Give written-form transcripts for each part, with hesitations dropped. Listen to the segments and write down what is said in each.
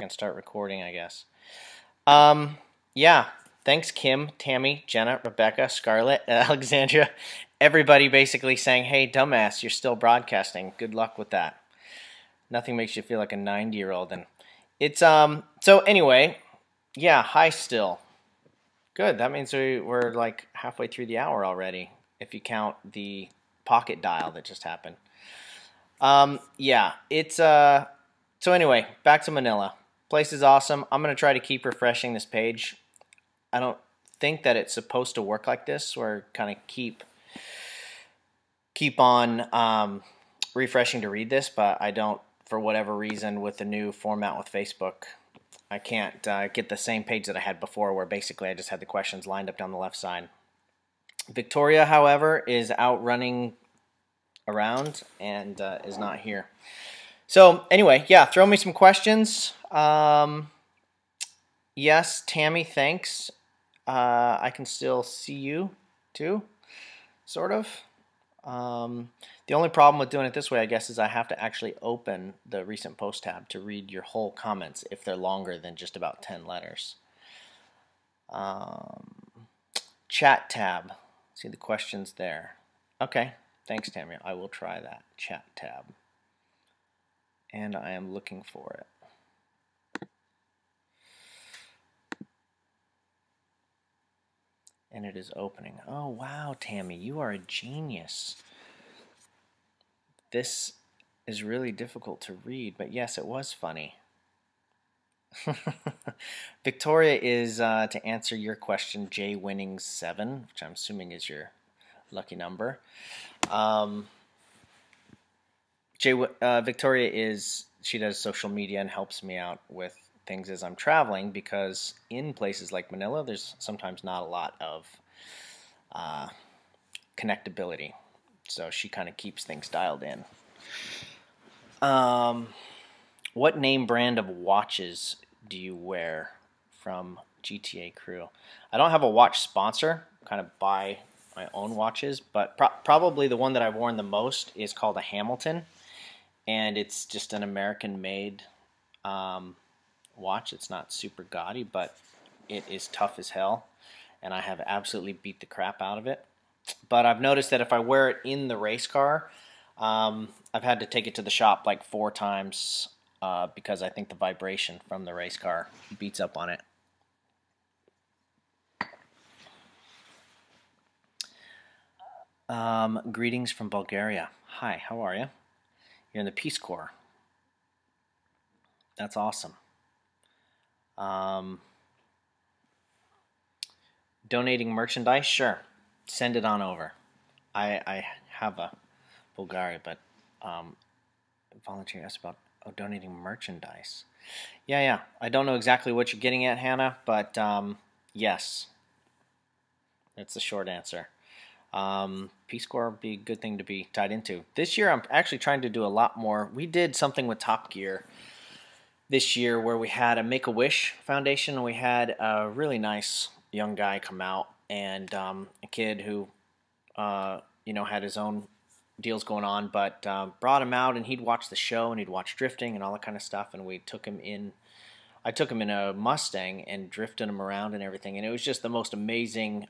can start recording, I guess. Yeah. Thanks, Kim, Tammy, Jenna, Rebecca, Scarlett, Alexandria. Everybody basically saying, hey, dumbass, you're still broadcasting. Good luck with that. Nothing makes you feel like a 90-year-old. And it's, so anyway, yeah, hi still. Good. That means we're like halfway through the hour already, if you count the pocket dial that just happened. Yeah, it's, so anyway, back to Manila. Place is awesome. I'm going to try to keep refreshing this page. I don't think that it's supposed to work like this, where kind of keep on refreshing to read this, but I don't, for whatever reason, with the new format with Facebook, I can't get the same page that I had before, where basically I just had the questions lined up down the left side. Victoria, however, is out running around and is not here. So anyway, yeah, throw me some questions. Yes, Tammy, thanks. I can still see you too, sort of. The only problem with doing it this way, I guess, is I have to actually open the recent post tab to read your whole comments if they're longer than just about 10 letters. Chat tab. See the questions there. Okay, thanks, Tammy. I will try that chat tab. And I am looking for it. And it is opening. Oh, wow, Tammy, you are a genius. This is really difficult to read, but yes, it was funny. Victoria is, to answer your question, J Winnings 7, which I'm assuming is your lucky number. Victoria is, she does social media and helps me out with things as I'm traveling, because in places like Manila, there's sometimes not a lot of connectability. So she kind of keeps things dialed in. What name brand of watches do you wear from GTA Crew? I don't have a watch sponsor. I kind of buy my own watches, but probably the one that I've worn the most is called a Hamilton, and it's just an American-made watch. It's not super gaudy, but it is tough as hell, and I have absolutely beat the crap out of it. But I've noticed that if I wear it in the race car, I've had to take it to the shop like 4 times because I think the vibration from the race car beats up on it. Greetings from Bulgaria. Hi, how are you? You're in the Peace Corps. That's awesome. Donating merchandise? Sure. Send it on over. I have a Bulgaria, but volunteer asked about donating merchandise. Yeah. I don't know exactly what you're getting at, Hannah, but yes. That's the short answer. Peace Corps would be a good thing to be tied into. This year I'm actually trying to do a lot more. We did something with Top Gear this year where we had a Make-A-Wish Foundation, and we had a really nice young guy come out, and a kid who had his own deals going on, but brought him out, and he'd watch the show, and he'd watch drifting and all that kind of stuff, and we took him in. I took him in a Mustang and drifted him around and everything, and it was just the most amazing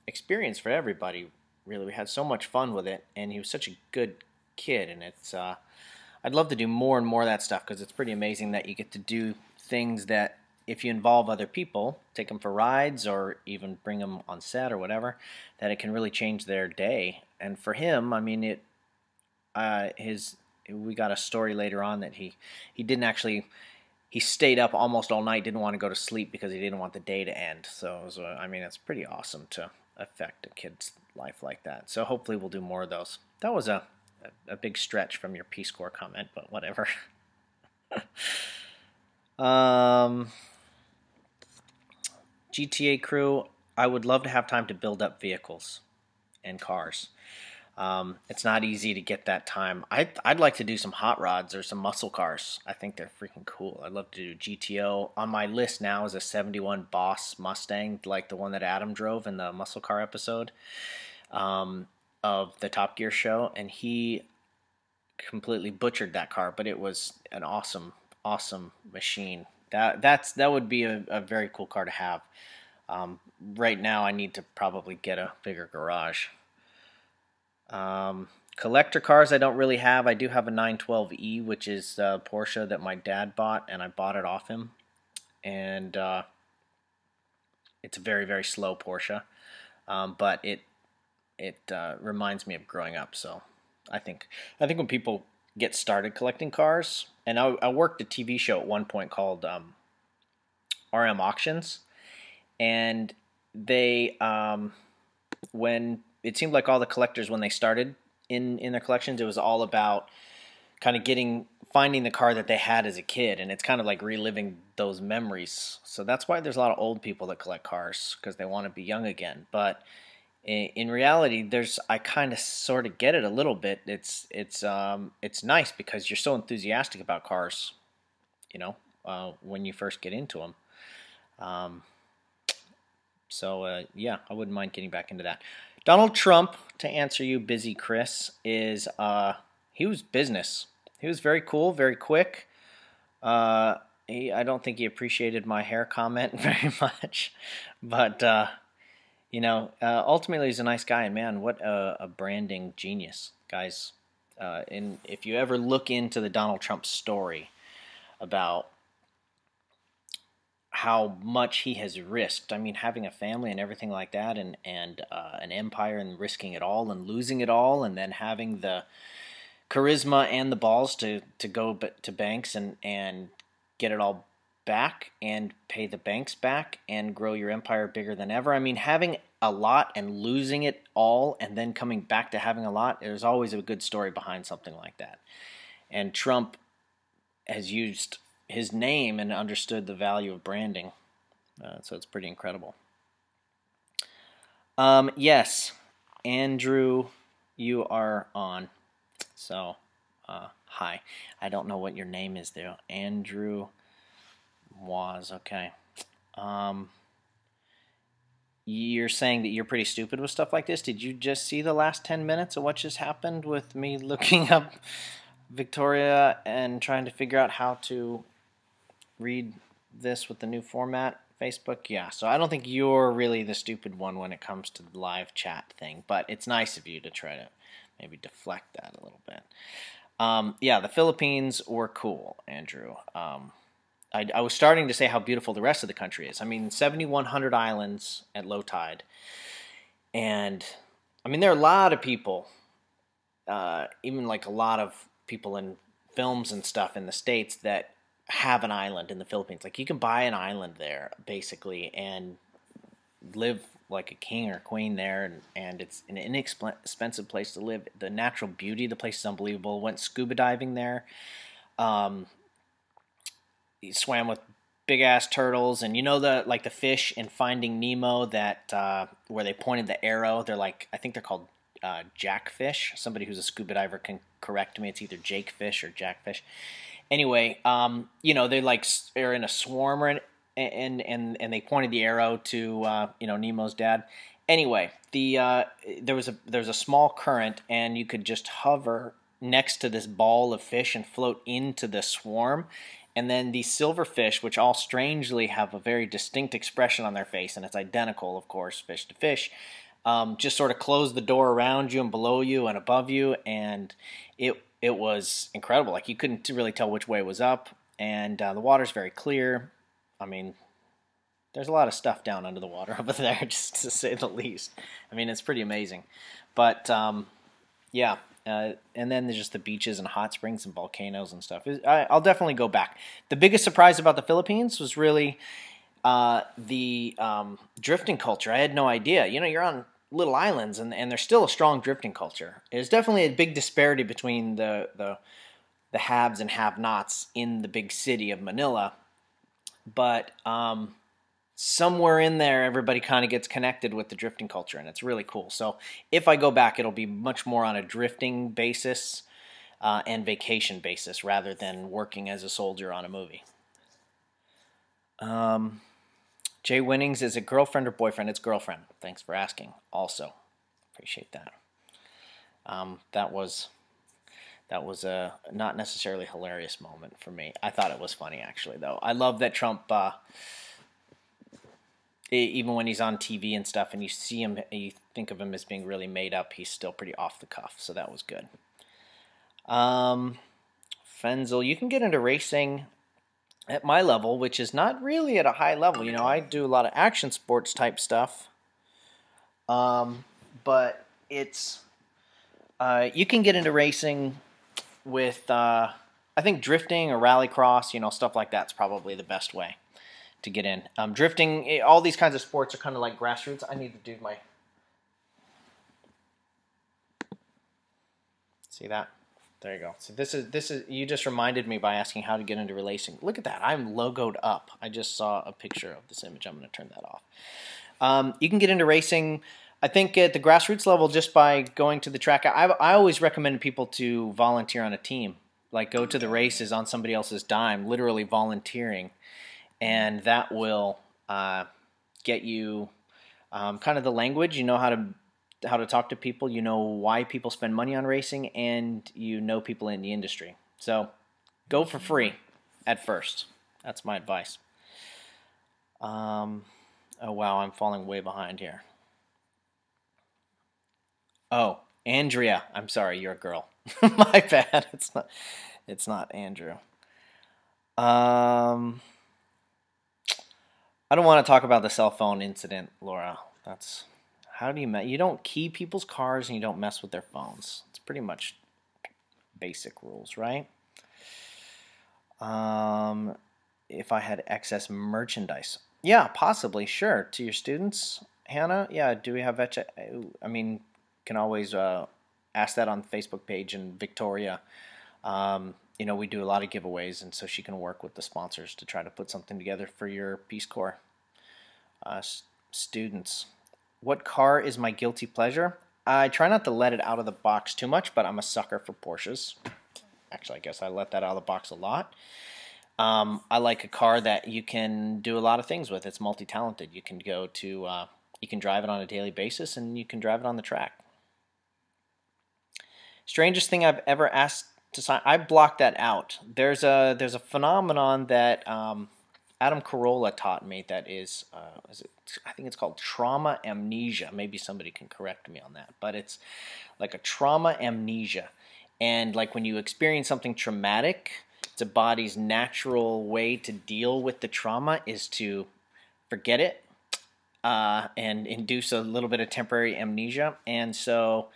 experience for everybody. Really, we had so much fun with it, and he was such a good kid, and it's I'd love to do more and more of that stuff, because it's pretty amazing that you get to do things that, if you involve other people, take them for rides or even bring them on set or whatever, that it can really change their day. And for him, I mean, we got a story later on that he didn't actually, he stayed up almost all night, didn't want to go to sleep because he didn't want the day to end. So it was, I mean, it's pretty awesome to affect a kid's life like that. So hopefully we'll do more of those. That was a big stretch from your Peace Corps comment, but whatever. GTA Crew, I would love to have time to build up vehicles and cars. It's not easy to get that time. I'd like to do some hot rods or some muscle cars. I think they're freaking cool. I'd love to do GTO. On my list now is a 71 Boss Mustang, like the one that Adam drove in the muscle car episode of the Top Gear show, and he completely butchered that car, but it was an awesome machine. That would be a very cool car to have. Right now, I need to probably get a bigger garage. Collector cars I don't really have. I do have a 912E, which is a Porsche that my dad bought, and I bought it off him. And it's a very, very slow Porsche, but it reminds me of growing up. So I think when people get started collecting cars, and I worked a TV show at one point called RM Auctions, and they when it seemed like all the collectors when they started in their collections, it was all about kind of finding the car that they had as a kid, and it's kind of like reliving those memories. So that's why there's a lot of old people that collect cars, because they want to be young again. But in reality, I kind of sort of get it a little bit. It's nice because you're so enthusiastic about cars, when you first get into them. Yeah, I wouldn't mind getting back into that. Donald Trump, to answer you, busy Chris, he was business. He was very cool, very quick. I don't think he appreciated my hair comment very much, but ultimately he's a nice guy, and man, what a branding genius, guys. And if you ever look into the Donald Trump story about how much he has risked. I mean, having a family and everything like that, and an empire, and risking it all and losing it all, and then having the charisma and the balls to go to banks and get it all back and pay the banks back and grow your empire bigger than ever. I mean, having a lot and losing it all and then coming back to having a lot, there's always a good story behind something like that. And Trump has used his name and understood the value of branding. So it's pretty incredible. Yes, Andrew, you are on. So, hi. I don't know what your name is there. Andrew was, okay. You're saying that you're pretty stupid with stuff like this. Did you just see the last 10 minutes of what just happened with me looking up Victoria and trying to figure out how to read this with the new format? Facebook, yeah. So I don't think you're really the stupid one when it comes to the live chat thing, but it's nice of you to try to maybe deflect that a little bit. Yeah, the Philippines were cool, Andrew. I was starting to say how beautiful the rest of the country is. I mean, 7,100 islands at low tide. And, I mean, there are a lot of people, even like a lot of people in films and stuff in the States that have an island in the Philippines. Like, you can buy an island there, basically, and live like a king or queen there, and it's an inexpensive place to live. The natural beauty of the place is unbelievable. Went scuba diving there. Swam with big ass turtles, and the fish in Finding Nemo that where they pointed the arrow. They're like, I think they're called jackfish. Somebody who's a scuba diver can correct me. It's either jakefish or jackfish. Anyway, they like are in a swarm, and they pointed the arrow to Nemo's dad. Anyway, there was a small current, and you could just hover next to this ball of fish and float into the swarm. And then these silverfish, which all strangely have a very distinct expression on their face, and it's identical, of course, fish to fish, just sort of close the door around you and below you and above you, and it was incredible. Like, you couldn't really tell which way it was up, and the water's very clear. I mean, there's a lot of stuff down under the water over there, just to say the least. I mean, it's pretty amazing. But, yeah. And then there's just the beaches and hot springs and volcanoes and stuff. I'll definitely go back. The biggest surprise about the Philippines was really the drifting culture. I had no idea. You're on little islands, and there's still a strong drifting culture. There's definitely a big disparity between the haves and have-nots in the big city of Manila. But somewhere in there, everybody kind of gets connected with the drifting culture, and it's really cool. So if I go back, it'll be much more on a drifting basis and vacation basis rather than working as a soldier on a movie. Jay Winnings, is it girlfriend or boyfriend? It's girlfriend. Thanks for asking. Also, appreciate that. That That was a not necessarily hilarious moment for me. I thought it was funny, actually, though. I love that Trump, even when he's on TV and stuff, and you see him, you think of him as being really made up, he's still pretty off the cuff, so that was good. Fenzel, you can get into racing at my level, which is not really at a high level. You know, I do a lot of action sports type stuff, but it's you can get into racing with I think drifting or rallycross, you know, stuff like that's probably the best way to get in. Drifting, all these kinds of sports are kind of like grassroots. I need to do my see that. There you go. So this is you just reminded me by asking how to get into racing. Look at that. I'm logoed up. I just saw a picture of this image. I'm going to turn that off. You can get into racing, I think, at the grassroots level just by going to the track. I always recommend people to volunteer on a team, like go to the races on somebody else's dime, literally volunteering, and that will get you kind of the language. You know how to talk to people, you know why people spend money on racing, and you know people in the industry. So go for free at first. That's my advice. Oh wow, I'm falling way behind here. Oh, Andrea, I'm sorry, you're a girl. My bad. It's not Andrew. I don't want to talk about the cell phone incident, Laura. That's how do you don't key people's cars and you don't mess with their phones. It's pretty much basic rules, right? If I had excess merchandise, yeah, possibly, sure. To your students, Hannah, yeah. Do we have I mean, can always ask that on the Facebook page. And Victoria, you know, we do a lot of giveaways, and so she can work with the sponsors to try to put something together for your Peace Corps students. What car is my guilty pleasure? I try not to let it out of the box too much, but I'm a sucker for Porsches. Actually, I guess I let that out of the box a lot. I like a car that you can do a lot of things with. It's multi-talented. You can go to, you can drive it on a daily basis, and you can drive it on the track. Strangest thing I've ever asked to sign. I blocked that out. There's a phenomenon that Adam Carolla taught me that is I think it's called trauma amnesia. Maybe somebody can correct me on that, but it's like a trauma amnesia. And like when you experience something traumatic, the body's natural way to deal with the trauma is to forget it and induce a little bit of temporary amnesia. And so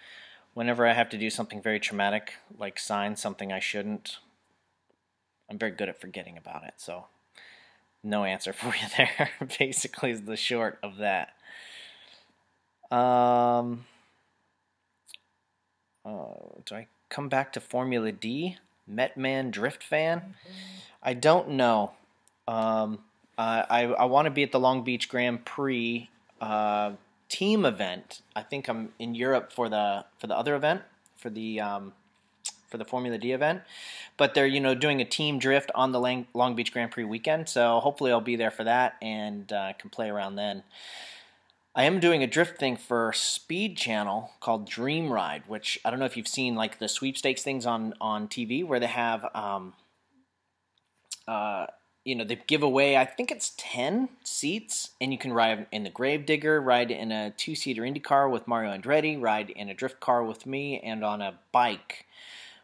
whenever I have to do something very traumatic, like sign something I shouldn't, I'm very good at forgetting about it. So no answer for you there. Basically is the short of that. Do I come back to Formula D? Metman Drift fan? I don't know. I want to be at the Long Beach Grand Prix team event. I think I'm in Europe for the other event, for the Formula D event, but they're doing a team drift on the Long Beach Grand Prix weekend. So hopefully I'll be there for that and can play around then. I am doing a drift thing for Speed Channel called Dream Ride, which I don't know if you've seen, like the sweepstakes things on TV where they have they give away, I think it's 10 seats, and you can ride in the Gravedigger, ride in a 2-seater Indy car with Mario Andretti, ride in a drift car with me, and on a bike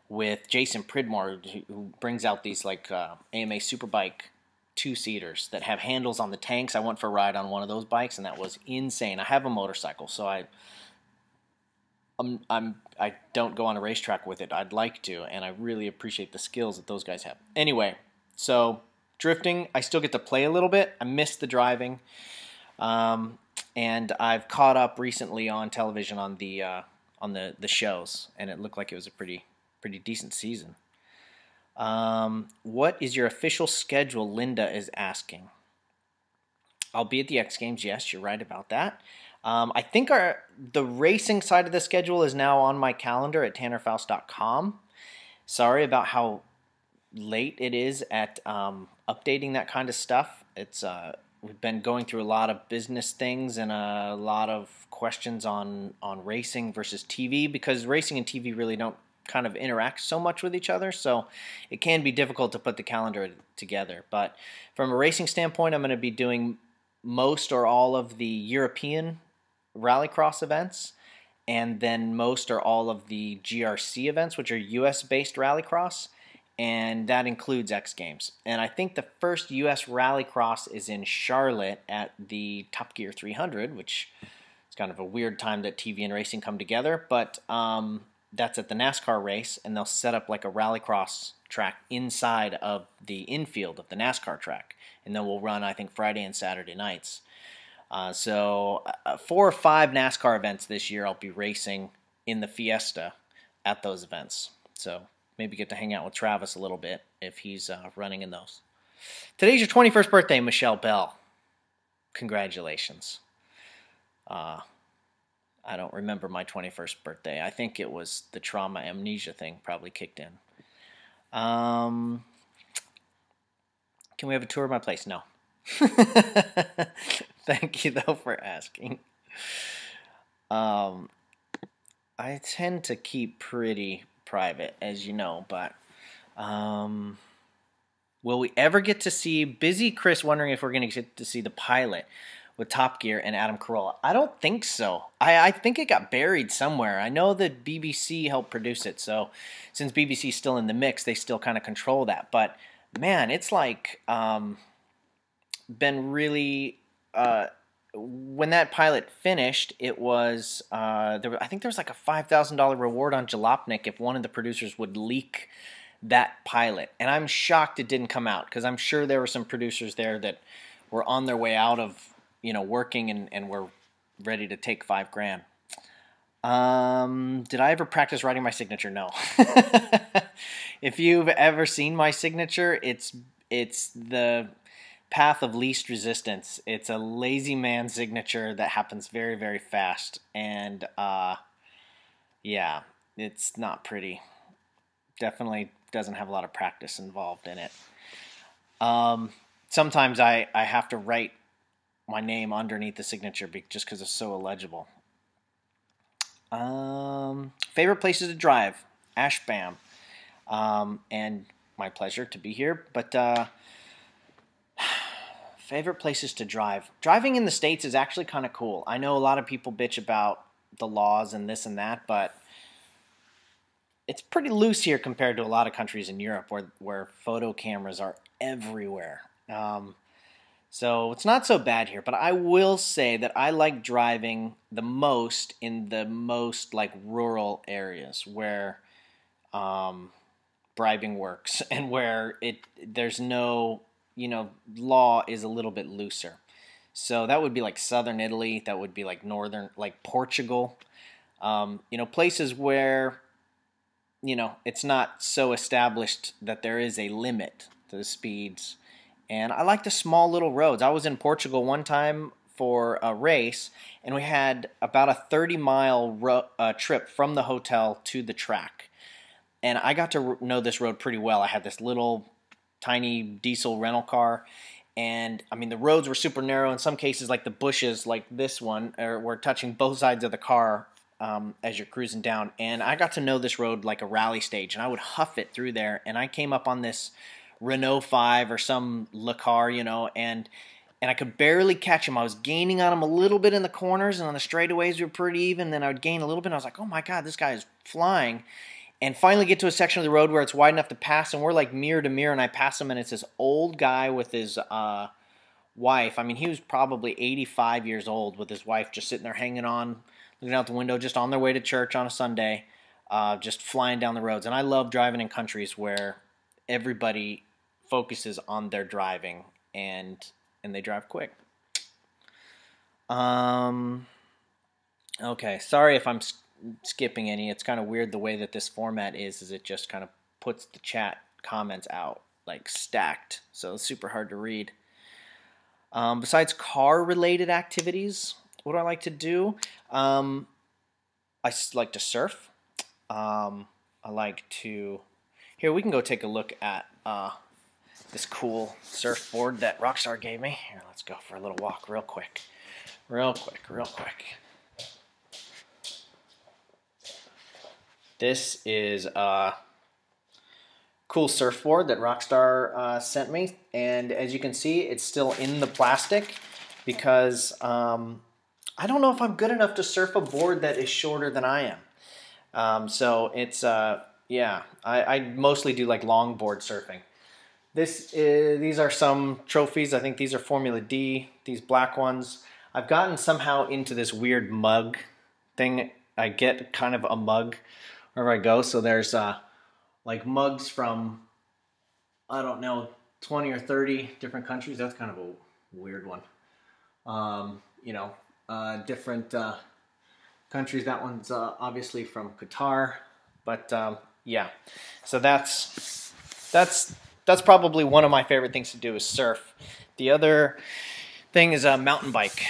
with Jason Pridmore, who brings out these like AMA Superbike 2-seaters that have handles on the tanks. I went for a ride on one of those bikes, and that was insane. I have a motorcycle, so I don't go on a racetrack with it. I'd like to, and I really appreciate the skills that those guys have. Anyway, so drifting, I still get to play a little bit. I miss the driving, and I've caught up recently on television on the shows, and it looked like it was a pretty decent season. What is your official schedule? Linda is asking. I'll be at the X Games. Yes, you're right about that. I think the racing side of the schedule is now on my calendar at tannerfoust.com. Sorry about how late it is at updating that kind of stuff. It's we've been going through a lot of business things and a lot of questions on racing versus TV, because racing and TV really don't kind of interact so much with each other, so it can be difficult to put the calendar together. But from a racing standpoint, I'm going to be doing most or all of the European rallycross events, and then most or all of the GRC events, which are US-based rallycross, and that includes X Games. And I think the first US rallycross is in Charlotte at the Top Gear 300, which is kind of a weird time that TV and racing come together, but that's at the NASCAR race, and they'll set up like a rallycross track inside of the infield of the NASCAR track, and then we'll run, I think, Friday and Saturday nights. So 4 or 5 NASCAR events this year I'll be racing in the Fiesta at those events. So maybe get to hang out with Travis a little bit if he's running in those. Today's your 21st birthday, Michelle Bell. Congratulations. I don't remember my 21st birthday. I think it was the trauma amnesia thing probably kicked in. Can we have a tour of my place? No. Thank you, though, for asking. I tend to keep pretty private, as you know, but will we ever get to see Busy Chris wondering if we're going to get to see the pilot with Top Gear and Adam Carolla? I don't think so. I think it got buried somewhere. I know that BBC helped produce it, so since BBC's still in the mix, they still kind of control that. But man, it's like been really when that pilot finished, it was I think there was like a $5,000 reward on Jalopnik if one of the producers would leak that pilot, and I'm shocked it didn't come out, because I'm sure there were some producers there that were on their way out of working and were ready to take $5,000. Did I ever practice writing my signature? No. If you've ever seen my signature, it's the path of least resistance. It's a lazy man signature that happens very, very fast, and yeah, it's not pretty. Definitely doesn't have a lot of practice involved in it. Sometimes I have to write my name underneath the signature just because it's so illegible. Favorite places to drive? Ashbam. And my pleasure to be here. But favorite places to drive? Driving in the States is actually kind of cool. I know a lot of people bitch about the laws and this and that, but it's pretty loose here compared to a lot of countries in Europe where photo cameras are everywhere. So it's not so bad here, but I will say that I like driving the most in the most like rural areas where bribing works and where there's no, law is a little bit looser. So that would be like southern Italy, that would be like northern, like Portugal, places where, it's not so established that there is a limit to the speeds. And I like the small little roads. I was in Portugal one time for a race, and we had about a 30-mile trip from the hotel to the track. And I got to know this road pretty well. I had this little tiny diesel rental car, and I mean the roads were super narrow. In some cases, like the bushes, like this one, were touching both sides of the car as you're cruising down. And I got to know this road like a rally stage, and I would huff it through there. And I came up on this Renault 5 or some Le Car, and I could barely catch him. I was gaining on him a little bit in the corners, and on the straightaways we were pretty even. Then I would gain a little bit, and I was like, oh my God, this guy is flying. And finally get to a section of the road where it's wide enough to pass, and we're like mirror to mirror, and I pass him, and it's this old guy with his wife. I mean, he was probably 85 years old with his wife just sitting there hanging on, looking out the window, just on their way to church on a Sunday, just flying down the roads. And I love driving in countries where everybody focuses on their driving and they drive quick. Okay, sorry if I'm skipping any. It's kind of weird the way that this format is it just kind of puts the chat comments out like stacked, so it's super hard to read. Besides car related activities, what do I like to do? I like to surf. I like to, here we can go take a look at this cool surfboard that Rockstar gave me. Here, let's go for a little walk real quick. Real quick. This is a cool surfboard that Rockstar sent me, and as you can see, it's still in the plastic because I don't know if I'm good enough to surf a board that is shorter than I am. So it's yeah, I mostly do like longboard surfing. These are some trophies. I think these are Formula D, these black ones. I've gotten somehow into this weird mug thing. I get kind of a mug wherever I go. So there's like mugs from, I don't know, 20 or 30 different countries. That's kind of a weird one. You know, different countries. That one's obviously from Qatar. But yeah, so that's probably one of my favorite things to do is surf. The other thing is a mountain bike.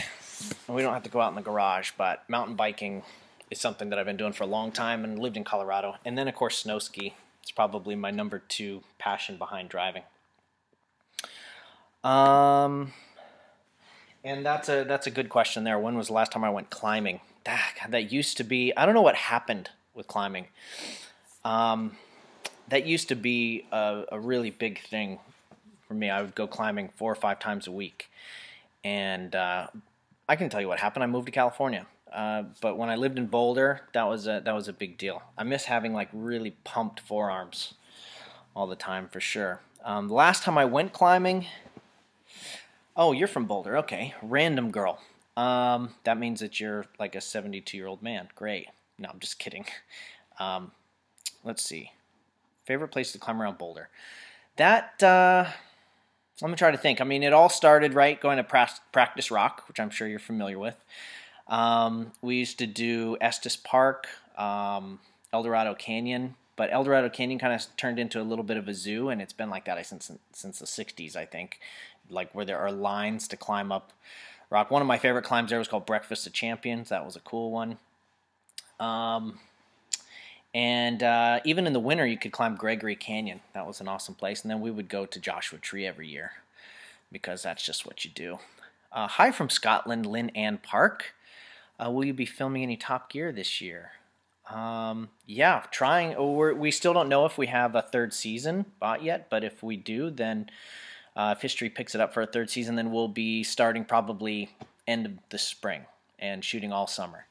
We don't have to go out in the garage, but mountain biking is something that I've been doing for a long time and lived in Colorado. And then, of course, snow ski. It's probably my number 2 passion behind driving. And that's a good question there. When was the last time I went climbing? That used to be, I don't know what happened with climbing. That used to be a really big thing for me. I would go climbing 4 or 5 times a week. And I can tell you what happened. I moved to California. But when I lived in Boulder, that was a big deal. I miss having like really pumped forearms all the time for sure. The last time I went climbing, oh, you're from Boulder, okay. Random girl. That means that you're like a 72-year-old man. Great. No, I'm just kidding. Let's see. Favorite place to climb around Boulder. That, let me try to think. I mean, it all started, right, going to Practice Rock, which I'm sure you're familiar with. We used to do Estes Park, El Dorado Canyon, but El Dorado Canyon kind of turned into a little bit of a zoo, and it's been like that since the 60s, I think, like where there are lines to climb up rock. One of my favorite climbs there was called Breakfast of Champions. That was a cool one. And even in the winter, you could climb Gregory Canyon. That was an awesome place. And then we would go to Joshua Tree every year because that's just what you do. Hi from Scotland, Lynn Ann Park. Will you be filming any Top Gear this year? Yeah, trying. We still don't know if we have a 3rd season bought yet, but if we do, then if history picks it up for a 3rd season, then we'll be starting probably end of the spring and shooting all summer.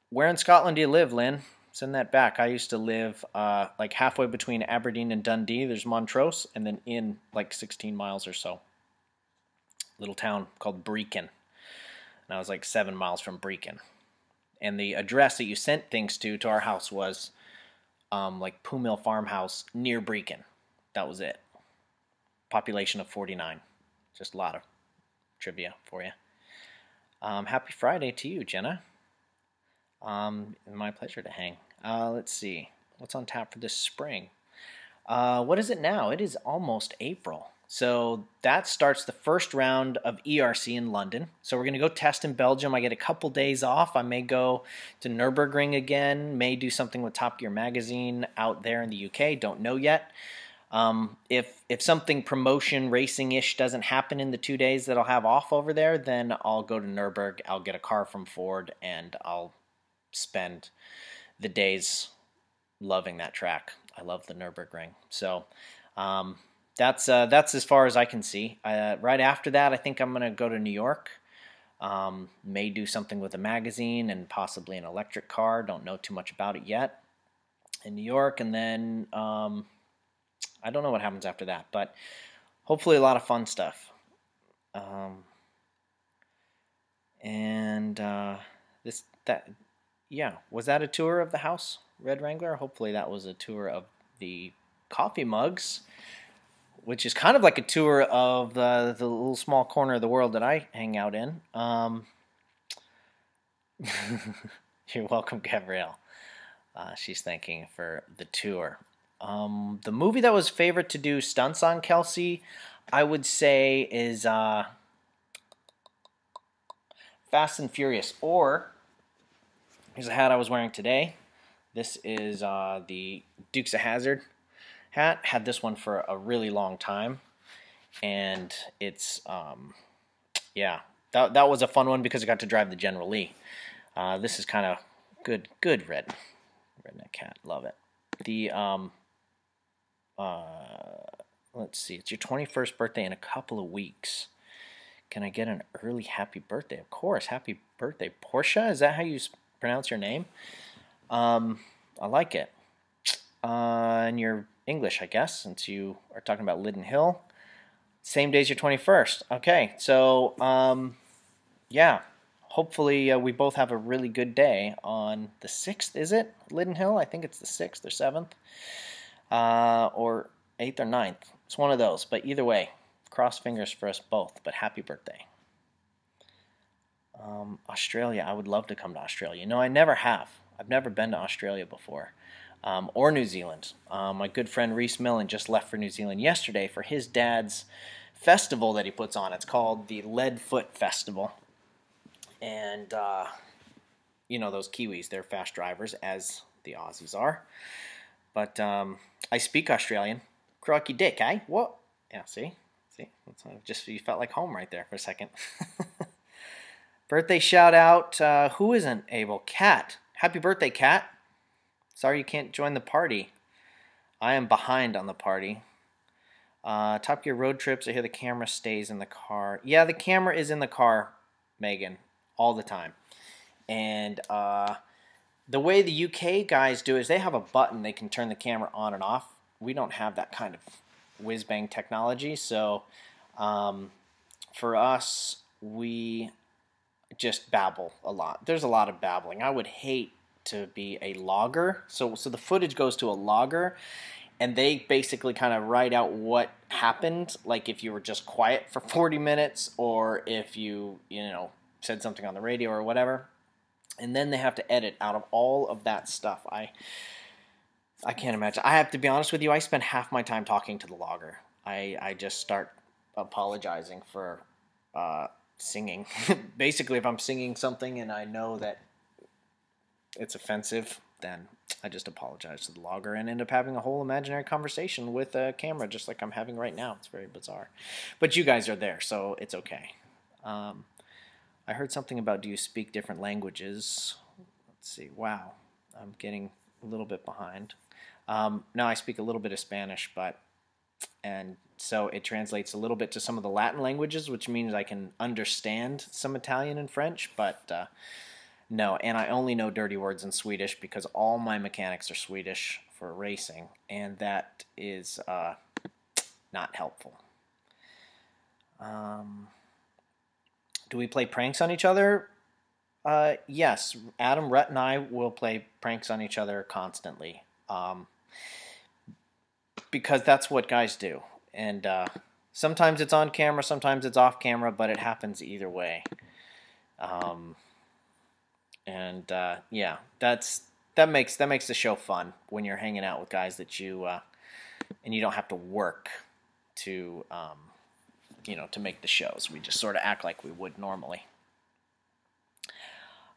Where in Scotland do you live, Lynn? Send that back. I used to live like halfway between Aberdeen and Dundee. There's Montrose, and then in like 16 miles or so. Little town called Brechin. And I was like 7 miles from Brechin. And the address that you sent things to our house was like Poo Mill Farmhouse near Brechin. That was it. Population of 49. Just a lot of trivia for you. Happy Friday to you, Jenna. My pleasure to hang. Let's see. What's on tap for this spring? What is it now? It is almost April. So that starts the first round of ERC in London. So we're going to go test in Belgium. I get a couple days off. I may go to Nürburgring again, may do something with Top Gear magazine out there in the UK. Don't know yet. If something promotion racing-ish doesn't happen in the 2 days that I'll have off over there, then I'll go to Nürburgring. I'll get a car from Ford, and I'll spend the days loving that track. I love the Nürburgring. So that's as far as I can see. Right after that, I think I'm going to go to New York. May do something with a magazine and possibly an electric car. Don't know too much about it yet. In New York, and then I don't know what happens after that, but hopefully a lot of fun stuff. Yeah, was that a tour of the house, Red Wrangler? Hopefully that was a tour of the coffee mugs, which is kind of like a tour of the little small corner of the world that I hang out in. You're welcome, Gabrielle. She's thanking for the tour. The movie that was favorite to do stunts on, Kelsey, I would say is Fast and Furious. Or, here's a hat I was wearing today. This is the Dukes of Hazzard hat. Had this one for a really long time. And it's, yeah, that was a fun one because I got to drive the General Lee. This is kind of good red Redneck cat, love it. The uh, let's see, it's your 21st birthday in a couple of weeks. Can I get an early happy birthday? Of course, happy birthday, Portia. Is that how you pronounce your name? I like it. And you're English, I guess, since you are talking about Linden Hill. Same day as your 21st. Okay, so yeah. Hopefully we both have a really good day on the 6th, is it? Linden Hill? I think it's the 6th or 7th. Or 8th or 9th. It's one of those. But either way, cross fingers for us both. But happy birthday. Australia. I would love to come to Australia. No, I never have. I've never been to Australia before. Or New Zealand. My good friend Reese Millen just left for New Zealand yesterday for his dad's festival that he puts on. It's called the Leadfoot Festival. And, you know, those Kiwis, they're fast drivers, as the Aussies are. But I speak Australian. Crocky dick, eh? What? Yeah, see? Just you felt like home right there for a second. Birthday shout out. Who isn't able? Kat. Happy birthday, Kat. Sorry you can't join the party. I am behind on the party. Top Gear road trips. I hear the camera stays in the car. Yeah, the camera is in the car, Megan, all the time. And the way the UK guys do is they have a button they can turn the camera on and off. We don't have that kind of whiz-bang technology. So for us, we just babble a lot. There's a lot of babbling. I would hate to be a logger. So the footage goes to a logger, and they basically kind of write out what happened, like if you were just quiet for 40 minutes or if you said something on the radio or whatever. And then they have to edit out of all of that stuff. I can't imagine. I have to be honest with you, I spend half my time talking to the logger. I just start apologizing for singing. Basically, if I'm singing something and I know that it's offensive, then I just apologize to the logger and end up having a whole imaginary conversation with a camera, just like I'm having right now. It's very bizarre. But you guys are there, so it's okay. I heard something about, do you speak different languages? Let's see. Wow. I'm getting a little bit behind. No, I speak a little bit of Spanish, and so it translates a little bit to some of the Latin languages, which means I can understand some Italian and French, but no, and I only know dirty words in Swedish because all my mechanics are Swedish for racing, and that is not helpful. Do we play pranks on each other? Yes, Adam, Rhett, and I will play pranks on each other constantly. Because that's what guys do. And sometimes it's on camera, sometimes it's off camera, but it happens either way. Yeah, that makes the show fun when you're hanging out with guys that you and you don't have to work to to make the shows. We just sort of act like we would normally.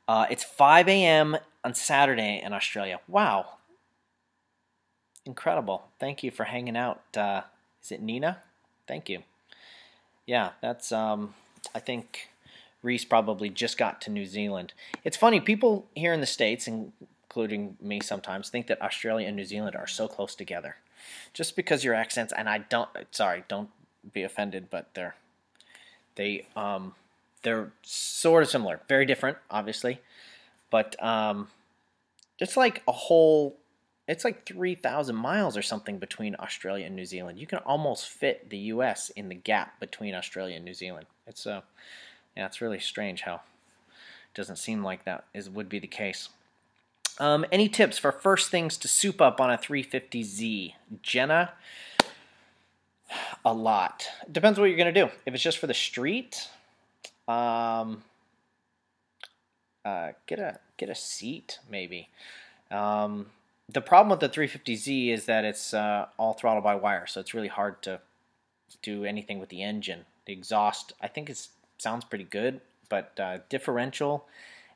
It's 5 a.m. on Saturday in Australia. Wow. Incredible. Thank you for hanging out. Is it Nina? Thank you. Yeah, that's, I think Reese probably just got to New Zealand. It's funny, people here in the States, including me sometimes, think that Australia and New Zealand are so close together. Just because your accents, and don't be offended, but they're sort of similar. Very different, obviously. But it's like it's like 3,000 miles or something between Australia and New Zealand. You can almost fit the U.S. in the gap between Australia and New Zealand. It's it's really strange how it doesn't seem like that would be the case. Any tips for first things to soup up on a 350Z? Jenna, a lot. Depends what you're going to do. If it's just for the street, get a seat maybe. The problem with the 350Z is that it's all throttle by wire, so it's really hard to do anything with the engine. The exhaust, I think sounds pretty good, but differential,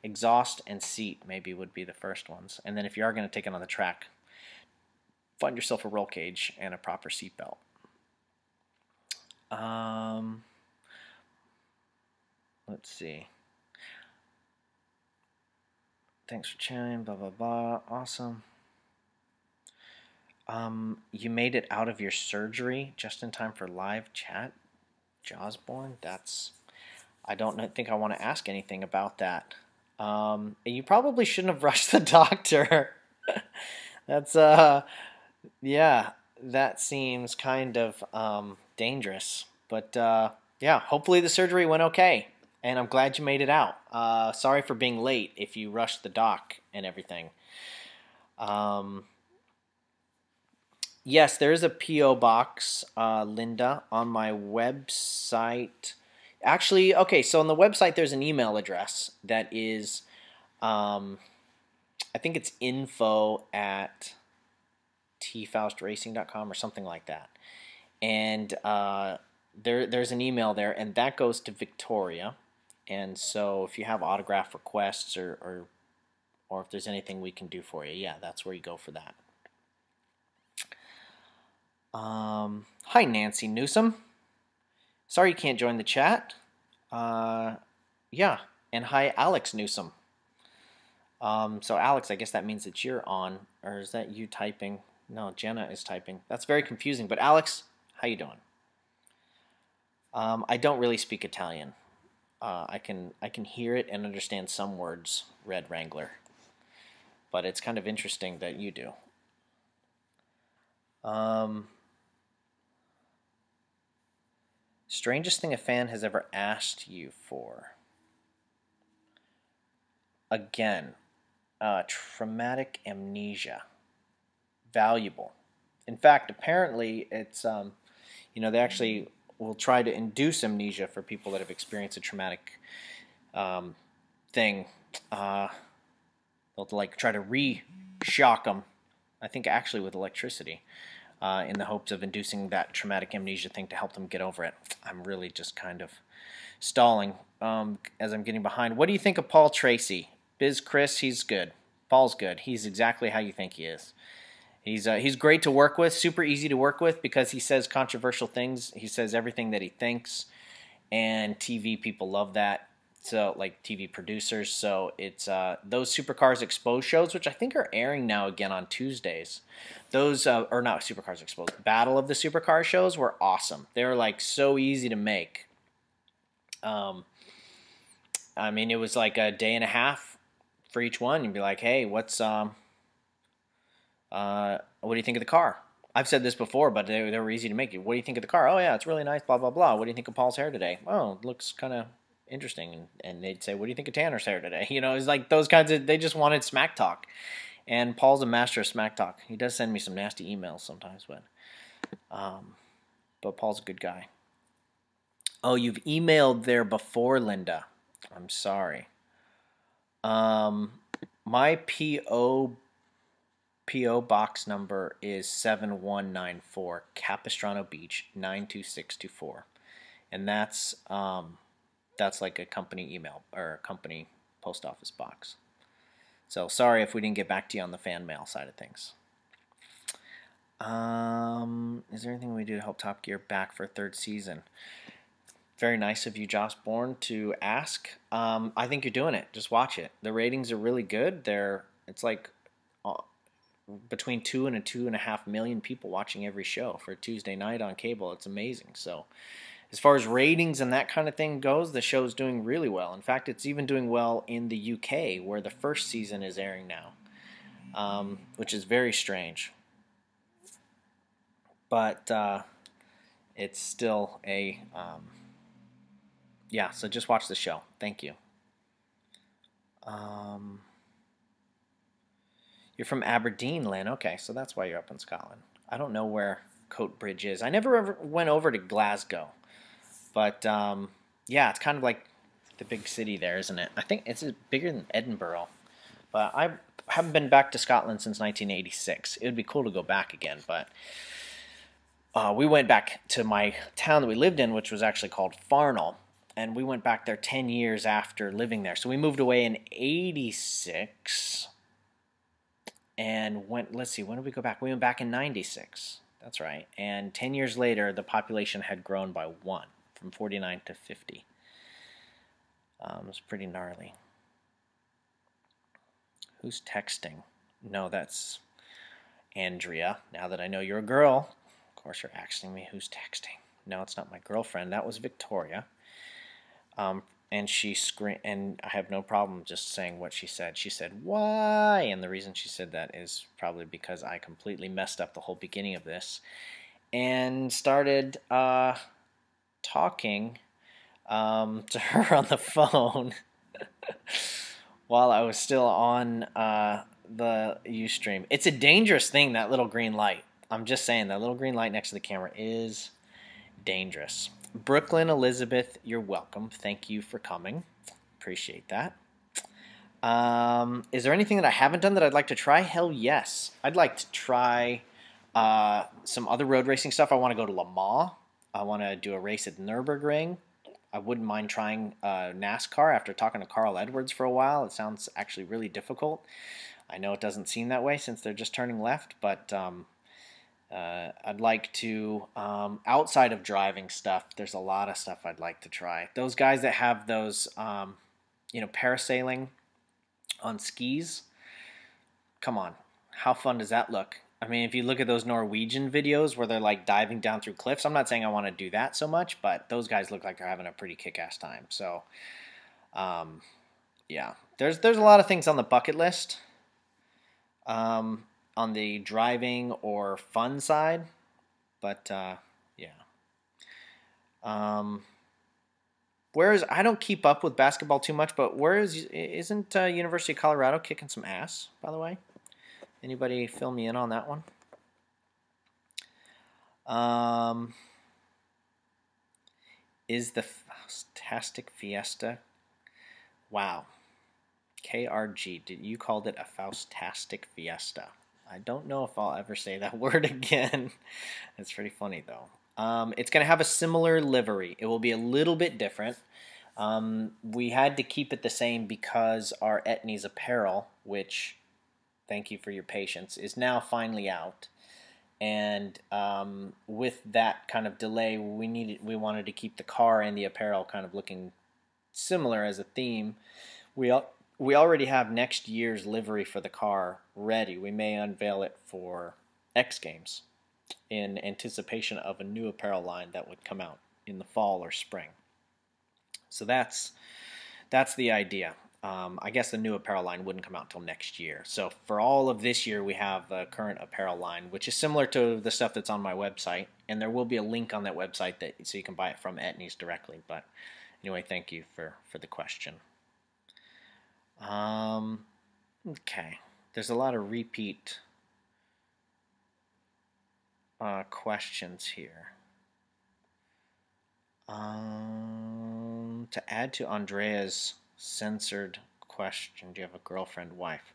exhaust, and seat maybe would be the first ones. And then if you are going to take it on the track, find yourself a roll cage and a proper seat belt. Let's see. Thanks for chatting, blah, blah, blah. Awesome. You made it out of your surgery just in time for live chat, Jawsborn? I don't think I want to ask anything about that. You probably shouldn't have rushed the doctor. That's, yeah, that seems kind of dangerous. But, yeah, hopefully the surgery went okay. And I'm glad you made it out. Sorry for being late if you rushed the doc and everything. Yes, there is a P.O. box, Linda, on my website. Actually, okay, so on the website there's an email address that is, I think it's info@tfaustracing.com or something like that. And there's an email there, and that goes to Victoria. And so if you have autograph requests or if there's anything we can do for you, yeah, that's where you go for that. Hi, Nancy Newsom. Sorry you can't join the chat. Yeah, and hi, Alex Newsom. So Alex, I guess that means that you're on, or is that you typing? No, Jenna is typing. That's very confusing. But Alex, how you doing? I don't really speak Italian. I can hear it and understand some words, Red Wrangler. But it's kind of interesting that you do. Strangest thing a fan has ever asked you for? Again, traumatic amnesia. Valuable. In fact, apparently it's, they actually will try to induce amnesia for people that have experienced a traumatic thing. They'll like try to re-shock them, I think actually with electricity, in the hopes of inducing that traumatic amnesia thing to help them get over it. I'm really just kind of stalling as I'm getting behind. What do you think of Paul Tracy? Biz Chris, he's good. Paul's good. He's exactly how you think he is. He's great to work with, super easy to work with because he says controversial things. He says everything that he thinks, and TV people love that. So, like TV producers. So it's those Supercars Exposed shows, which I think are airing now again on Tuesdays. Those, or not Supercars Exposed, Battle of the Supercars shows were awesome. They were like so easy to make. I mean, it was like a day and a half for each one. You'd be like, hey, what do you think of the car? I've said this before, but they were easy to make. What do you think of the car? Oh, yeah, it's really nice, blah, blah, blah. What do you think of Paul's hair today? Oh, it looks kind of interesting. And they'd say, what do you think of Tanner's hair today? It's like those kinds of, they just wanted smack talk. And Paul's a master of smack talk. He does send me some nasty emails sometimes, but Paul's a good guy. Oh, you've emailed there before, Linda. I'm sorry. My P.O. box number is 7194 Capistrano Beach 92624, and that's like a company email or a company post office box. So sorry if we didn't get back to you on the fan mail side of things. Is there anything we do to help Top Gear back for a third season? Very nice of you, Josh Bourne, to ask. I think you're doing it. Just watch it. The ratings are really good. It's like between 2 and 2.5 million people watching every show for a Tuesday night on cable. It's amazing. So as far as ratings and that kind of thing goes, the show's doing really well. In fact, it's even doing well in the UK, where the first season is airing now, which is very strange. But it's still a... yeah, so just watch the show. Thank you. You're from Aberdeen, Lynn. Okay, so that's why you're up in Scotland. I don't know where Coatbridge is. I never ever went over to Glasgow. But, yeah, it's kind of like the big city there, isn't it? I think it's bigger than Edinburgh. But I haven't been back to Scotland since 1986. It would be cool to go back again, but... we went back to my town that we lived in, which was actually called Farnell. And we went back there 10 years after living there. So we moved away in 86 and let's see, when did we go back? We went back in 96. That's right. And 10 years later, the population had grown by 1, from 49 to 50. It was pretty gnarly. Who's texting? No, that's Andrea, now that I know you're a girl, of course you're asking me who's texting. No, it's not my girlfriend. That was Victoria. And she screamed, and I have no problem just saying what she said. She said, "Why?" And the reason she said that is probably because I completely messed up the whole beginning of this and started talking to her on the phone while I was still on the Ustream. It's a dangerous thing, that little green light. I'm just saying, that little green light next to the camera is dangerous. Brooklyn Elizabeth, you're welcome. Thank you for coming. Appreciate that. Is there anything that I haven't done that I'd like to try? Hell yes. I'd like to try some other road racing stuff. I want to go to Le Mans. I want to do a race at Nürburgring. I wouldn't mind trying NASCAR after talking to Carl Edwards for a while. It sounds actually really difficult. I know it doesn't seem that way since they're just turning left, but I'd like to, outside of driving stuff, there's a lot of stuff I'd like to try. Those guys that have those, parasailing on skis, come on, how fun does that look? I mean, if you look at those Norwegian videos where they're like diving down through cliffs, I'm not saying I want to do that so much, but those guys look like they're having a pretty kick-ass time. So, yeah, there's a lot of things on the bucket list, on the driving or fun side, but yeah. I don't keep up with basketball too much, but isn't University of Colorado kicking some ass, by the way? Anybody fill me in on that one? Is the Foustastic Fiesta? Wow. KRG, you called it a Foustastic Fiesta. I don't know if I'll ever say that word again. It's pretty funny, though. It's going to have a similar livery. It will be a little bit different. We had to keep it the same because our Etnies apparel, which, thank you for your patience, is now finally out. And with that kind of delay, we wanted to keep the car and the apparel kind of looking similar as a theme. We already have next year's livery for the car ready. We may unveil it for X Games in anticipation of a new apparel line that would come out in the fall or spring. So that's the idea. I guess the new apparel line wouldn't come out until next year. So for all of this year, we have the current apparel line, which is similar to the stuff that's on my website, and there will be a link on that website so you can buy it from Etnies directly. But anyway, thank you for the question. Okay, there's a lot of repeat questions here. To add to Andrea's censored question, do you have a girlfriend, wife?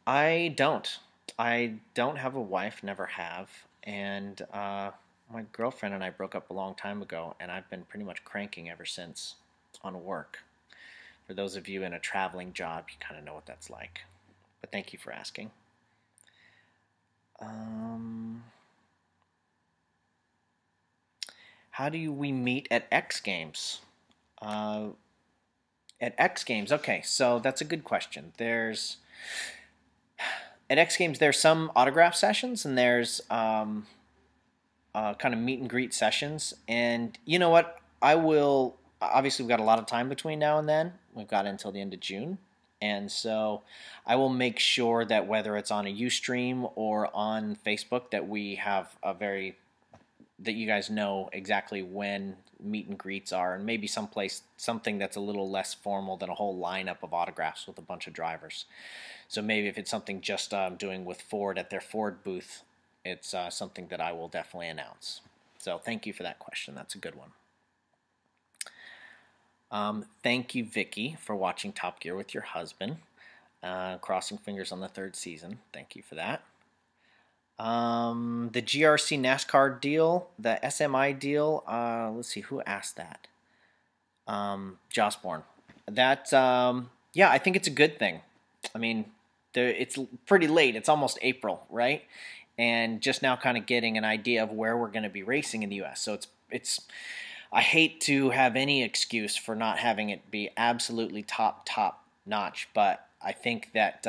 I don't. I don't have a wife, never have, and my girlfriend and I broke up a long time ago, and I've been pretty much cranking ever since on work. For those of you in a traveling job, you kind of know what that's like. But thank you for asking. How do we meet at X Games? At X Games, okay, so that's a good question. At X Games, there's some autograph sessions, and there's kind of meet and greet sessions. And you know what? Obviously, we've got a lot of time between now and then. We've got until the end of June. And so I will make sure that whether it's on a Ustream or on Facebook that we have that you guys know exactly when meet and greets are, and maybe something that's a little less formal than a whole lineup of autographs with a bunch of drivers. So maybe if it's something just doing with Ford at their Ford booth, it's something that I will definitely announce. So thank you for that question. That's a good one. Thank you, Vicky, for watching Top Gear with your husband. Crossing fingers on the 3rd season. Thank you for that. The GRC NASCAR deal, the SMI deal, let's see, who asked that? Josborne. That, yeah, I think it's a good thing. I mean, it's pretty late. It's almost April, right? And just now kind of getting an idea of where we're going to be racing in the U.S. So I hate to have any excuse for not having it be absolutely top notch, but I think that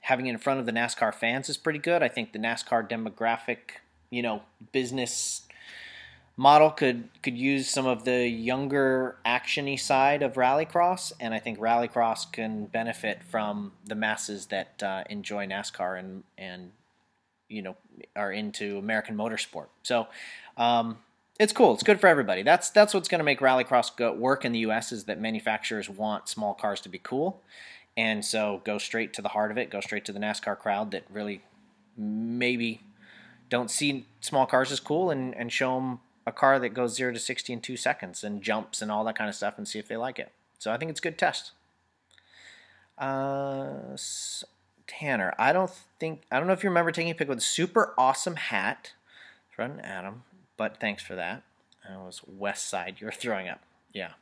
having it in front of the NASCAR fans is pretty good. I think the NASCAR demographic, business model could use some of the younger actiony side of rallycross, and I think rallycross can benefit from the masses that enjoy NASCAR and are into American motorsport. So it's cool. It's good for everybody. That's what's going to make rallycross work in the U.S. is that manufacturers want small cars to be cool, and so go straight to the heart of it. Go straight to the NASCAR crowd that really maybe don't see small cars as cool, and show them a car that goes 0 to 60 in 2 seconds and jumps and all that kind of stuff, and see if they like it. So I think it's a good test. Tanner, I don't know if you remember taking a pic with a super awesome hat from Adam, but thanks for that. It was West Side you were throwing up. Yeah,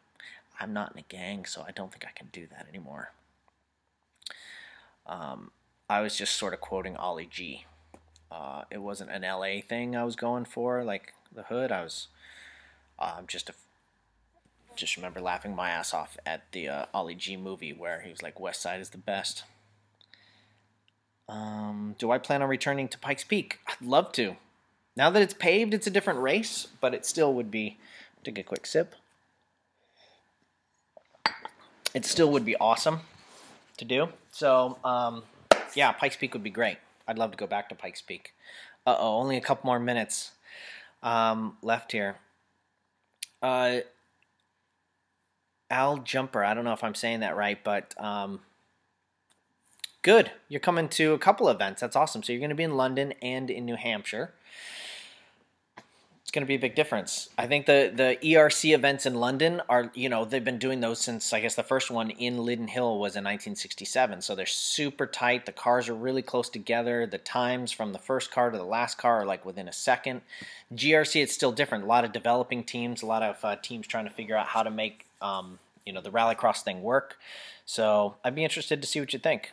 I'm not in a gang, so I don't think I can do that anymore. I was just sort of quoting Ollie G. It wasn't an LA thing I was going for, like the hood. I was just remember laughing my ass off at the Ollie G movie where he was like, West Side is the best. Do I plan on returning to Pikes Peak? I'd love to. Now that it's paved, it's a different race, but it still would be, take a quick sip. It still would be awesome to do. So, yeah, Pikes Peak would be great. I'd love to go back to Pikes Peak. Uh-oh, only a couple more minutes left here. Al Jumper, I don't know if I'm saying that right, but good. You're coming to a couple events. That's awesome. So you're going to be in London and in New Hampshire. It's going to be a big difference. I think the ERC events in London are, they've been doing those since, I guess, the first one in Linden Hill was in 1967. So they're super tight. The cars are really close together. The times from the first car to the last car are like within a second. GRC, it's still different. A lot of developing teams, a lot of teams trying to figure out how to make, the rallycross thing work. So I'd be interested to see what you think.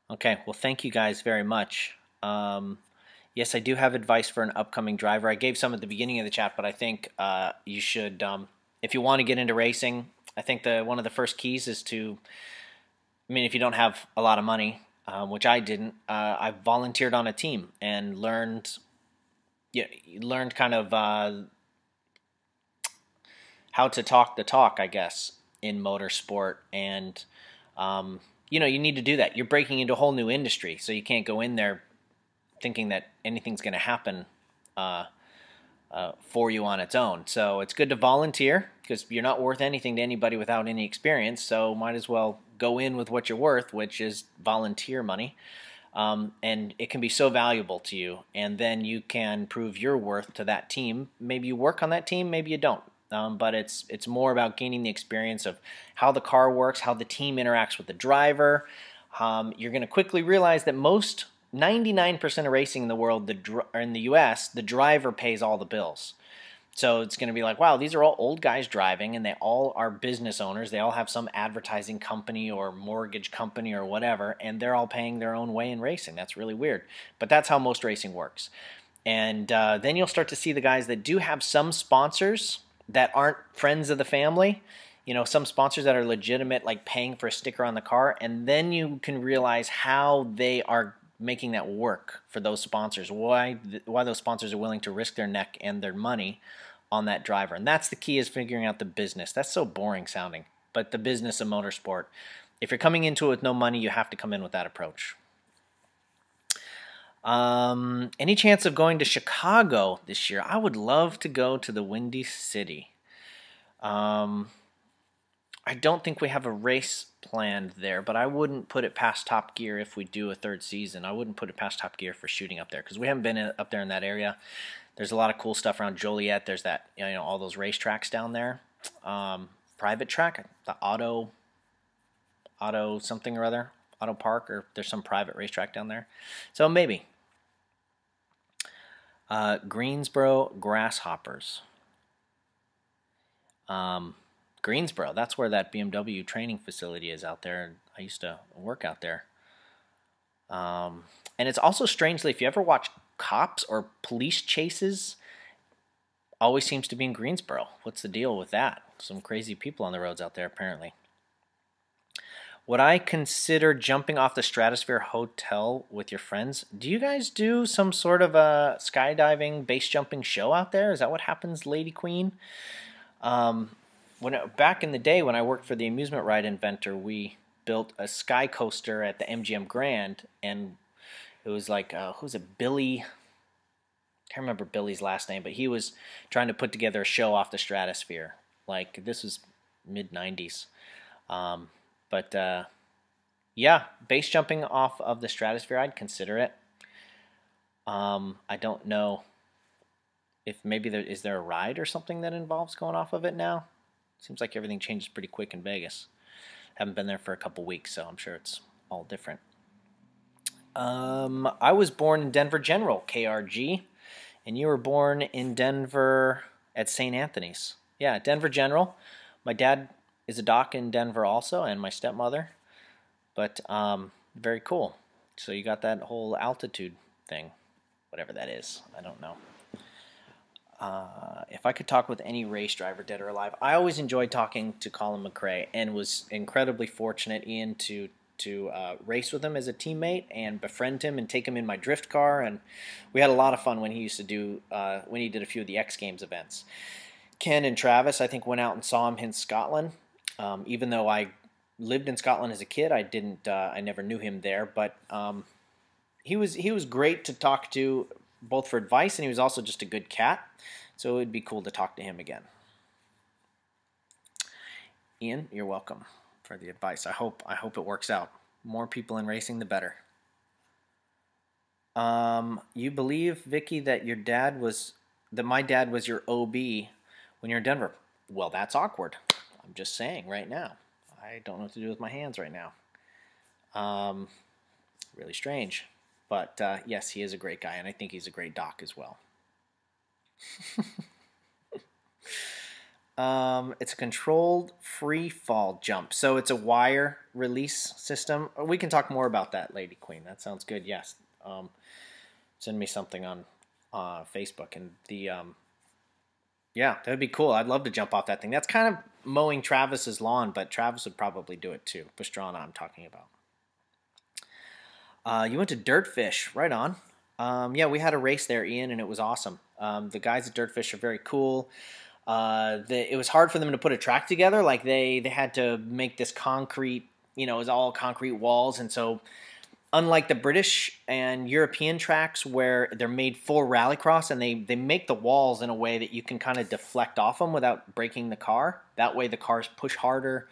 Okay, well, thank you guys very much. Yes, I do have advice for an upcoming driver. I gave some at the beginning of the chat, but I think you should, if you want to get into racing, I think one of the first keys is to, if you don't have a lot of money, which I didn't, I volunteered on a team and learned kind of how to talk the talk, I guess, in motorsport. And you need to do that. You're breaking into a whole new industry, so you can't go in there thinking that anything's going to happen for you on its own. So it's good to volunteer because you're not worth anything to anybody without any experience, so might as well go in with what you're worth, which is volunteer money. And it can be so valuable to you, and then you can prove your worth to that team. Maybe you work on that team, maybe you don't. But it's more about gaining the experience of how the car works, how the team interacts with the driver. You're going to quickly realize that 99% of racing in the world, or in the U.S., the driver pays all the bills. So it's going to be like, wow, these are all old guys driving, and they all are business owners. They all have some advertising company or mortgage company or whatever, and they're all paying their own way in racing. That's really weird. But that's how most racing works. And then you'll start to see the guys that do have some sponsors that aren't friends of the family, some sponsors that are legitimate, like paying for a sticker on the car, and then you can realize how they are making that work for those sponsors, why those sponsors are willing to risk their neck and their money on that driver. And that's the key, is figuring out the business. That's so boring sounding, but the business of motorsport. If you're coming into it with no money, you have to come in with that approach. Any chance of going to Chicago this year? I would love to go to the Windy City. I don't think we have a race planned there, but I wouldn't put it past Top Gear if we do a third season. I wouldn't put it past Top Gear for shooting up there, because we haven't been up there in that area. There's a lot of cool stuff around Joliet. There's that, all those racetracks down there. Private track, the Auto something or other, Auto Park, or there's some private racetrack down there. So maybe. Greensboro Grasshoppers. Greensboro, that's where that BMW training facility is out there. I used to work out there. And it's also, strangely, if you ever watch cops or police chases always seems to be in Greensboro. What's the deal with that? Some crazy people on the roads out there, apparently. Would I consider jumping off the Stratosphere Hotel with your friends? Do you guys do some sort of a skydiving, base jumping show out there? Is that what happens, Lady Queen? Back in the day when I worked for the amusement ride inventor, we built a sky coaster at the MGM Grand, and it was like, who's it, Billy? I can't remember Billy's last name, but he was trying to put together a show off the Stratosphere. Like, this was mid 90s. But yeah, base jumping off of the Stratosphere, I'd consider it. I don't know if maybe is there a ride or something that involves going off of it now. Seems like everything changes pretty quick in Vegas. Haven't been there for a couple weeks, so I'm sure it's all different. I was born in Denver General, KRG, and you were born in Denver at St. Anthony's. Yeah, Denver General. My dad is a doc in Denver also, and my stepmother. But very cool. So you got that whole altitude thing, whatever that is. I don't know. If I could talk with any race driver, dead or alive, I always enjoyed talking to Colin McRae, and was incredibly fortunate, Ian, to race with him as a teammate and befriend him and take him in my drift car. And we had a lot of fun when he used to do when he did a few of the X Games events. Ken and Travis, I think, went out and saw him in Scotland. Even though I lived in Scotland as a kid, I never knew him there. But he was great to talk to, both for advice, and he was also just a good cat. So it would be cool to talk to him again. Ian, you're welcome for the advice. I hope it works out. More people in racing, the better. You believe, Vicky, that my dad was your OB when you're in Denver? Well, that's awkward. I'm just saying right now. I don't know what to do with my hands right now. Really strange. But yes, he is a great guy, and I think he's a great doc as well. It's a controlled free fall jump. So it's a wire release system. We can talk more about that, Lady Queen. That sounds good, yes. Send me something on Facebook. And yeah, that would be cool. I'd love to jump off that thing. That's kind of mowing Travis's lawn, but Travis would probably do it too. Pastrana I'm talking about. You went to Dirtfish, right on. Yeah, we had a race there, Ian, and it was awesome. The guys at Dirtfish are very cool. It was hard for them to put a track together. Like they had to make this concrete, it was all concrete walls. And so unlike the British and European tracks where they're made for rallycross, and they make the walls in a way that you can kind of deflect off them without breaking the car. That way the cars push harder.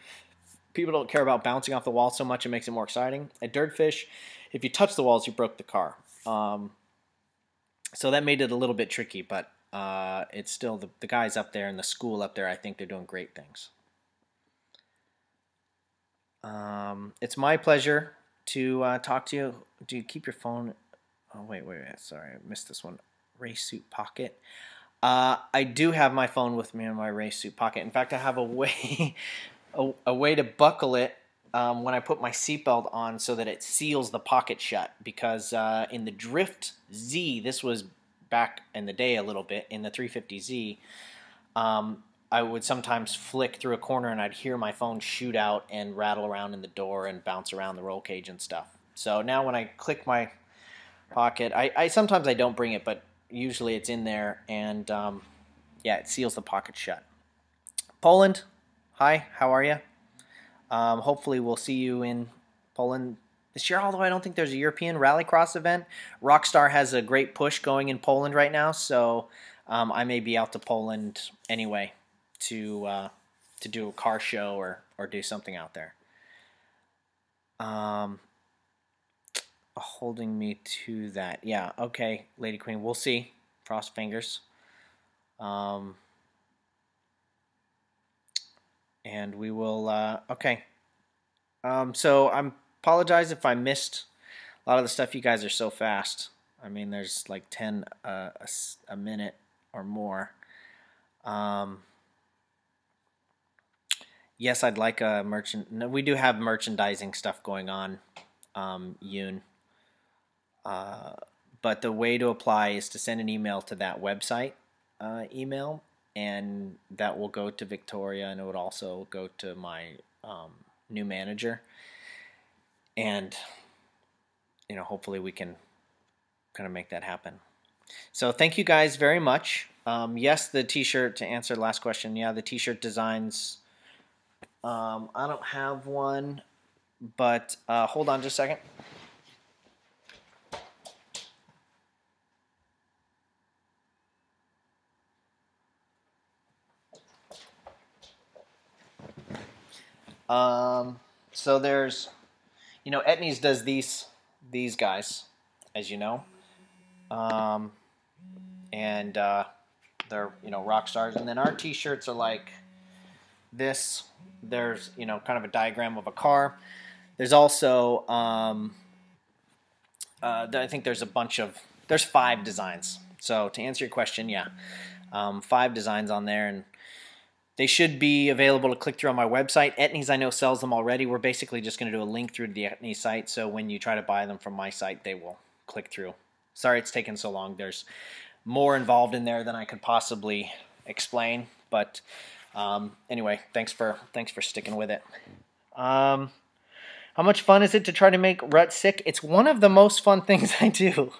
People don't care about bouncing off the wall so much. It makes it more exciting. At Dirtfish, if you touch the walls, you broke the car. So that made it a little bit tricky, but it's still the guys up there and the school up there, I think they're doing great things. It's my pleasure to talk to you. Do you keep your phone? Oh, wait. Sorry, I missed this one. Race suit pocket. I do have my phone with me in my race suit pocket. In fact, I have a way, a way to buckle it when I put my seatbelt on so that it seals the pocket shut. Because in the Drift Z, this was back in the day a little bit, in the 350Z, I would sometimes flick through a corner and I'd hear my phone shoot out and rattle around in the door and bounce around the roll cage and stuff. So now when I click my pocket, I sometimes I don't bring it, but usually it's in there, and yeah, it seals the pocket shut. Poland, hi, how are you? Hopefully we'll see you in Poland this year, although I don't think there's a European rallycross event. Rockstar has a great push going in Poland right now, so I may be out to Poland anyway to do a car show or do something out there. Holding me to that. Yeah, okay, Lady Queen, we'll see. Cross fingers. And we will, okay. So I apologize if I missed a lot of the stuff. You guys are so fast. I mean, there's like 10 a minute or more. Yes, I'd like a merchant. No, we do have merchandising stuff going on, Yoon. But the way to apply is to send an email to that website, email, and that will go to Victoria, and it would also go to my new manager. And hopefully we can kind of make that happen. So thank you guys very much. Yes, the t-shirt, to answer the last question, yeah, the t-shirt designs, I don't have one, but hold on just a second. So there's, Etnies does these guys, as you know, and they're rock stars, and then our t-shirts are like this. There's kind of a diagram of a car. There's also I think there's there's 5 designs. So to answer your question, yeah, 5 designs on there, and they should be available to click through on my website. Etnies, I know, sells them already. We're basically just going to do a link through to the Etnies site, so when you try to buy them from my site, they will click through. Sorry it's taken so long. There's more involved in there than I could possibly explain, but anyway, thanks for sticking with it. How much fun is it to try to make Rut sick? It's one of the most fun things I do.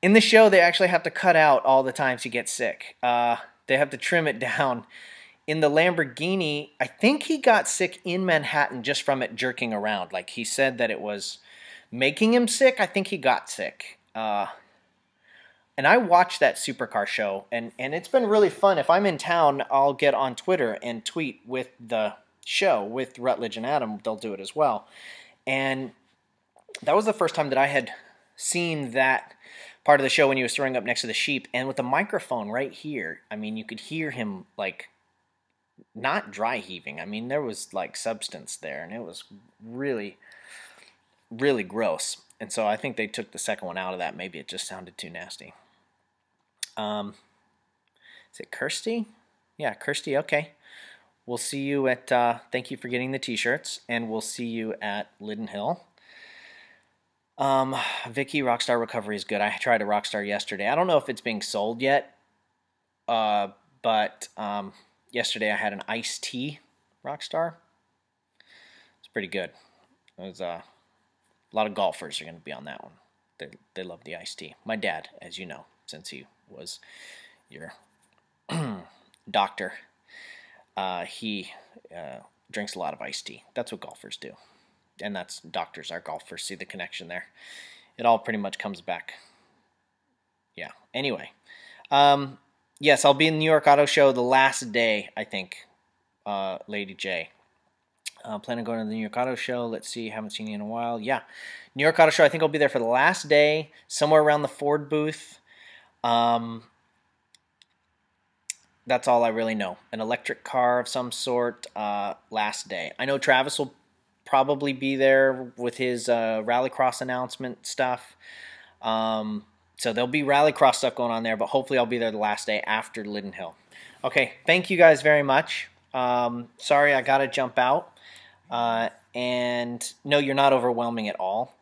In the show, they actually have to cut out all the times he gets sick. They have to trim it down. In the Lamborghini, I think he got sick in Manhattan just from it jerking around. Like, he said that it was making him sick. I think he got sick. And I watched that supercar show, and it's been really fun. If I'm in town, I'll get on Twitter and tweet with the show, with Rutledge and Adam. They'll do it as well. And that was the first time that I had seen that part of the show when he was throwing up next to the sheep. And with the microphone right here, I mean, you could hear him, like, not dry heaving. I mean, there was like substance there, and it was really, really gross. And so I think they took the second one out of that. Maybe it just sounded too nasty. Is it Kirsty? Yeah, Kirsty, okay. We'll see you at, thank you for getting the t-shirts, and we'll see you at Linden Hill. Vicky, Rockstar Recovery is good. I tried a Rockstar yesterday. I don't know if it's being sold yet, but yesterday I had an iced tea Rockstar. It's pretty good. It was a lot of golfers are going to be on that one. They love the iced tea. My dad, as you know, since he was your doctor, he drinks a lot of iced tea. That's what golfers do. And that's doctors are golfers. See the connection there? It all pretty much comes back. Yeah. Anyway. Yes, I'll be in the New York Auto Show the last day, I think, Lady J. Plan on going to the New York Auto Show. Let's see. Haven't seen you in a while. Yeah. New York Auto Show, I think I'll be there for the last day, somewhere around the Ford booth. That's all I really know. An electric car of some sort, last day. I know Travis will probably be there with his Rallycross announcement stuff. So there'll be Rallycross stuff going on there, but hopefully I'll be there the last day after Linden Hill. Okay, thank you guys very much. Sorry I got to jump out. And no, you're not overwhelming at all.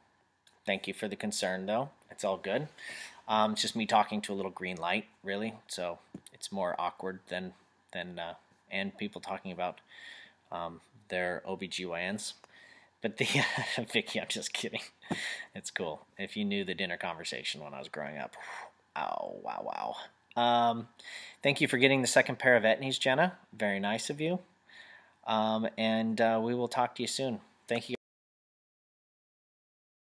Thank you for the concern, though. It's all good. It's just me talking to a little green light, really. So it's more awkward than and people talking about their OBGYNs. But the Vicky, I'm just kidding. It's cool. If you knew the dinner conversation when I was growing up. Oh, wow, wow. Thank you for getting the second pair of Etnies, Jenna. Very nice of you. And we will talk to you soon. Thank you, guys.